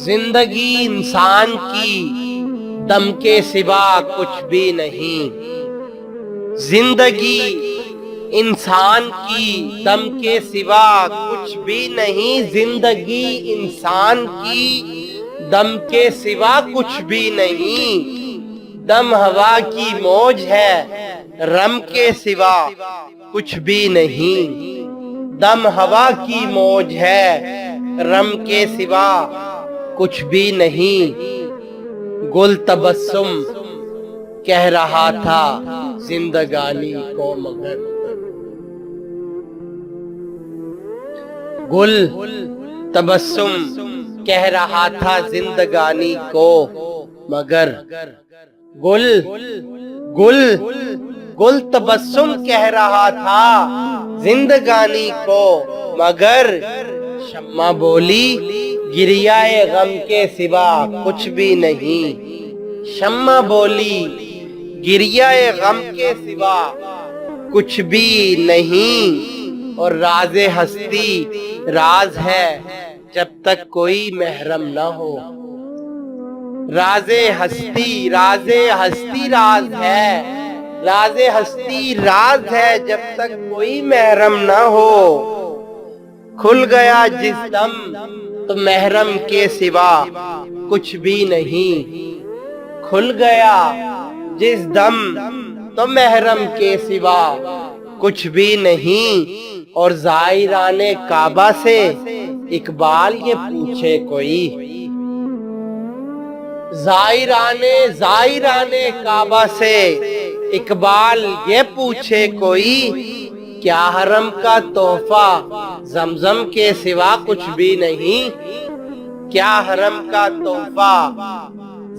زندگی انسان کی دم کے سوا کچھ بھی نہیں، زندگی انسان کی دم کے سوا کچھ بھی نہیں، زندگی انسان کی دم کے سوا کچھ بھی نہیں، دم ہوا کی موج ہے رم کے سوا کچھ بھی نہیں، دم ہوا کی موج ہے رم کے سوا کچھ بھی نہیں۔ گل تبسم کہہ رہا تھا زندگانی کو مگر، گل تبسم کہہ رہا تھا زندگانی کو مگر، گل گل گل تبسم کہہ رہا تھا زندگانی کو مگر، شمع بولی گریہ غم کے سوا کچھ بھی نہیں، شمع بولی گریہ غم کے سوا کچھ بھی نہیں، اور راز ہستی راز ہے جب تک کوئی محرم نہ ہو، راز ہستی راز ہے، راز ہستی راز ہے جب تک کوئی محرم نہ ہو، کھل گیا جس دم تو محرم کے سوا کچھ بھی نہیں، کھل گیا جس دم تو محرم کے سوا کچھ بھی نہیں، اور زائران کعبہ سے اقبال یہ پوچھے کوئی، زائران کعبہ سے اقبال یہ پوچھے کوئی، کیا حرم کا تحفہ زمزم کے سوا کچھ بھی نہیں، کیا حرم کا تحفہ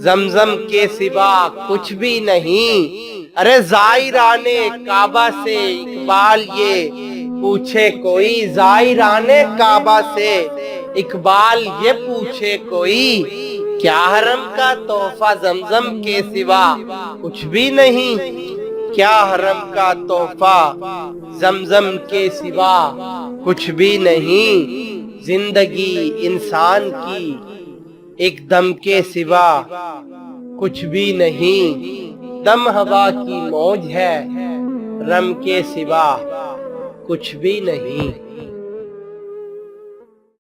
زمزم کے سوا کچھ بھی نہیں، ارے زائران کعبہ سے اقبال یہ پوچھے کوئی، زائران کعبہ سے اقبال یہ پوچھے کوئی، کیا حرم کا تحفہ زمزم کے سوا کچھ بھی نہیں، کیا حرم کا تحفہ زمزم کے سوا کچھ بھی نہیں، زندگی انسان کی ایک دم کے سوا کچھ بھی نہیں، دم ہوا کی موج ہے رم کے سوا کچھ بھی نہیں۔